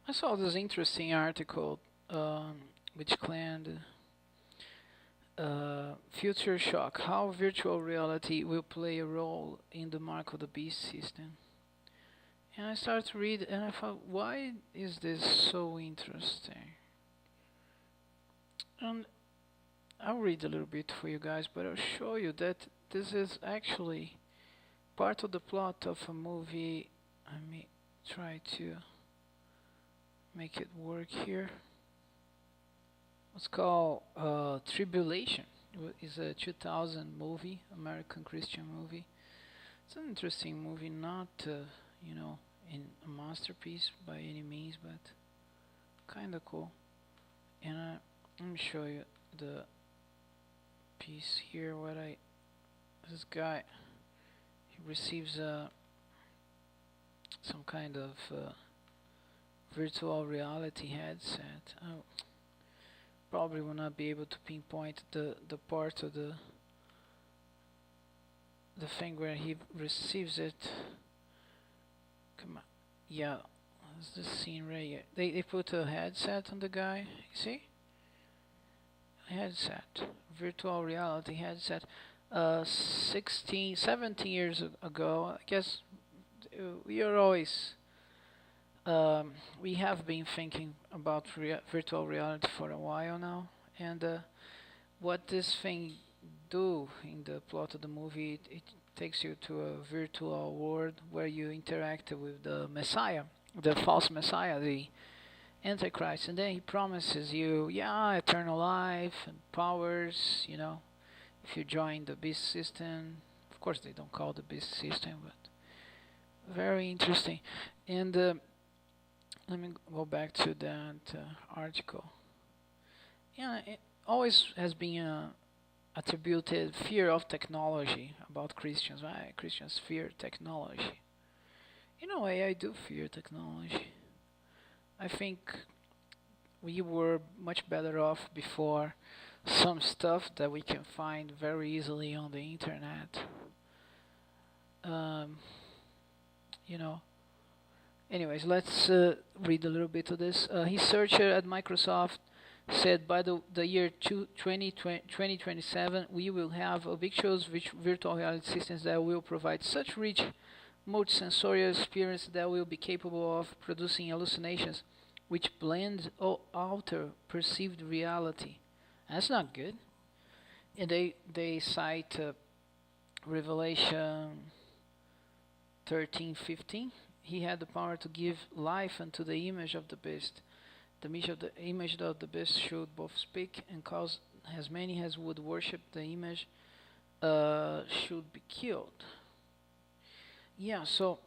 I saw this interesting article which claimed Future Shock: How Virtual Reality Will Play a Role in the Mark of the Beast System. And I started to read, and I thought, why is this so interesting? And I'll read a little bit for you guys, but I'll show you that this is actually part of the plot of a movie. Let me try to make it work here. It's called Tribulation. It's a 2000 movie, American Christian movie. It's an interesting movie, not you know, in a masterpiece by any means, but kind of cool. And let me show you the piece here. This guy, he receives some kind of virtual reality headset. I probably will not be able to pinpoint the part of the thing where he receives it. Come on, yeah, that's the scene right here. They put a headset on the guy. You see, a headset, virtual reality headset. 17 years ago, I guess we are always we have been thinking about virtual reality for a while now, and what this thing do in the plot of the movie, it takes you to a virtual world where you interact with the Messiah, the false Messiah, the Antichrist, and then he promises you, yeah, eternal life and powers, if you join the beast system. Of course, they don't call it the beast system, but very interesting. And let me go back to that article. Yeah, it always has been attributed fear of technology about Christians. Right? Christians fear technology. In a way, I do fear technology. I think we were much better off before some stuff that we can find very easily on the internet. Um, you know. Anyways, let's read a little bit of this. His researcher at Microsoft said by the year 2027, we will have ubiquitous virtual reality systems that will provide such rich multisensorial experience that will be capable of producing hallucinations which blend or alter perceived reality. That's not good. And they cite Revelation 13:15. He had the power to give life unto the image of the beast. The image of the beast should both speak and cause as many as would worship the image should be killed. Yeah, so,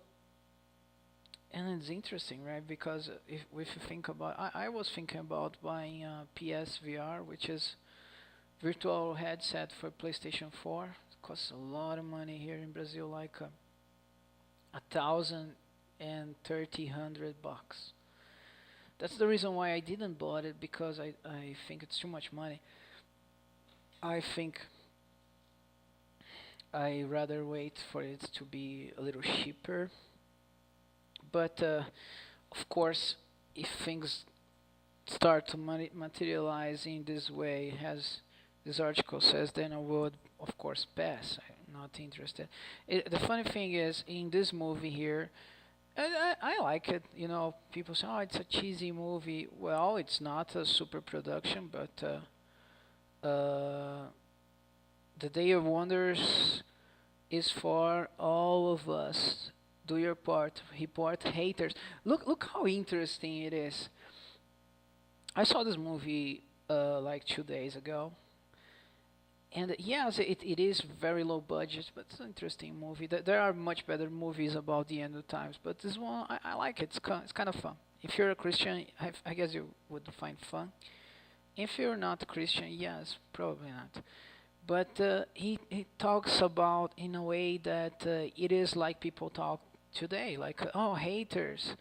and it's interesting, right? Because if you think about, I was thinking about buying PSVR, which is virtual headset for PlayStation 4. It costs a lot of money here in Brazil, like 1,030 $100. That's the reason why I didn't bought it, because I think it's too much money. I think I rather wait for it to be a little cheaper. But of course, if things start to materialize in this way, as this article says, then I would, of course, pass. I'm not interested. The funny thing is, in this movie here, I like it. People say, "Oh, it's a cheesy movie." Well, it's not a super production, but the Day of Wonders is for all of us. Do your part. Report haters. Look how interesting it is. I saw this movie like 2 days ago, and yes, it is very low budget, but it's an interesting movie. There are much better movies about the end of times, but this one I like it. It's kind of fun. If you're a Christian, I guess you would find fun. If you're not a Christian, yes, probably not. But he talks about in a way that it is like people talk today, like oh, haters,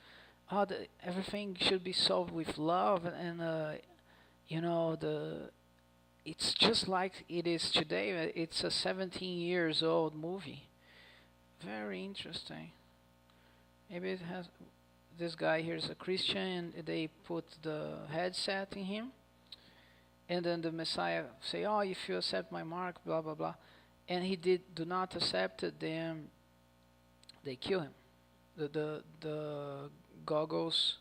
oh, everything should be solved with love, and the it's just like it is today. It's a 17 years old movie. Very interesting. Maybe it has this guy here is a Christian, and they put the headset in him, and then the Messiah say, "Oh, if you accept my mark, blah blah blah," and he do not accept it, then they kill him. The goggles,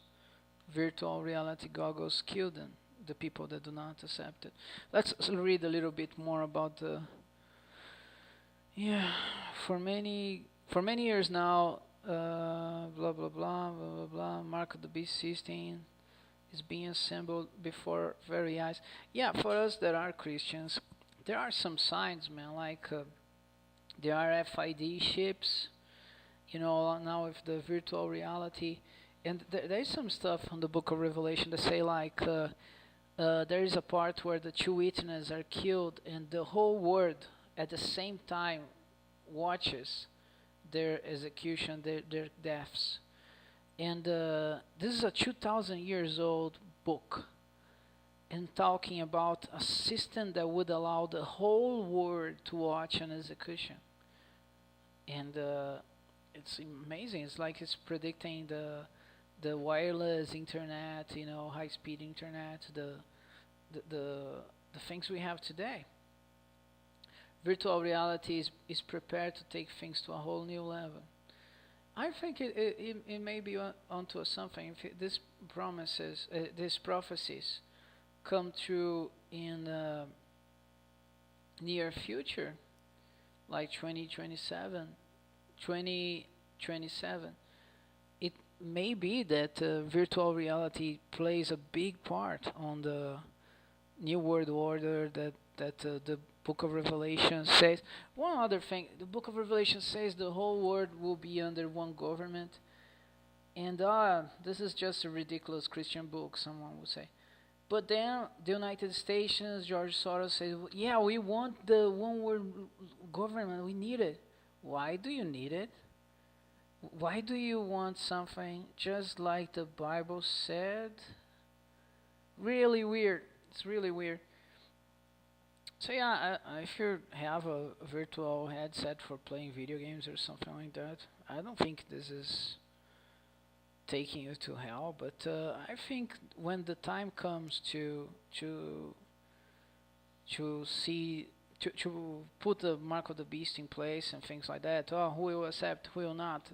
virtual reality goggles, kill them. The people that do not accept it. Let's read a little bit more about the. Yeah, for many years now, blah blah blah blah blah blah. Mark of the Beast system is being assembled before very eyes. Yeah, for us that are Christians, there are some signs, man. Like there are RFID chips, now with the virtual reality, and there's some stuff on the Book of Revelation that say like there is a part where the two witnesses are killed, and the whole world at the same time watches their execution, their deaths. And this is a 2,000 years old book, and talking about a system that would allow the whole world to watch an execution. And it's amazing. It's like it's predicting the wireless internet, high speed internet, the things we have today. Virtual reality is prepared to take things to a whole new level. I think it may be onto something. If this promises, these prophecies come true in near future, like 2027, it may be that virtual reality plays a big part on the new world order that the Book of Revelation says. One other thing, the Book of Revelation says the whole world will be under one government. And this is just a ridiculous Christian book, someone would say. But then the United States, George Soros says, yeah, we want the one world government, we need it. Why do you need it? Why do you want something just like the Bible said? Really weird. It's really weird. So yeah, if you have a virtual headset for playing video games or something like that, I don't think this is taking you to hell. But I think when the time comes to see to put the mark of the beast in place and things like that, who will accept, who will not?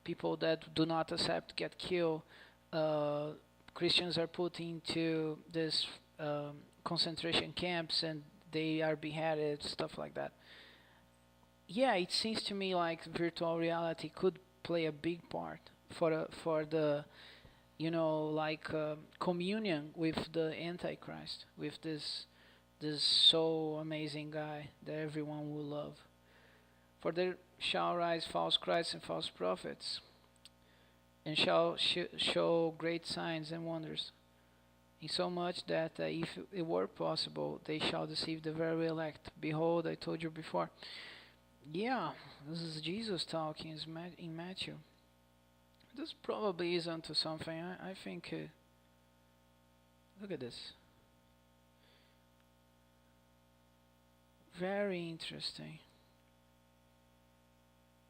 People that do not accept get killed. Christians are put into this concentration camps and they are beheaded, stuff like that. Yeah, it seems to me like virtual reality could play a big part for the communion with the Antichrist, with this so amazing guy that everyone will love. For there shall rise false Christs and false prophets, and shall show great signs and wonders, insomuch that if it were possible, they shall deceive the very elect. Behold, I told you before. Yeah, this is Jesus talking in Matthew. This probably is onto something. I think. Look at this. Very interesting.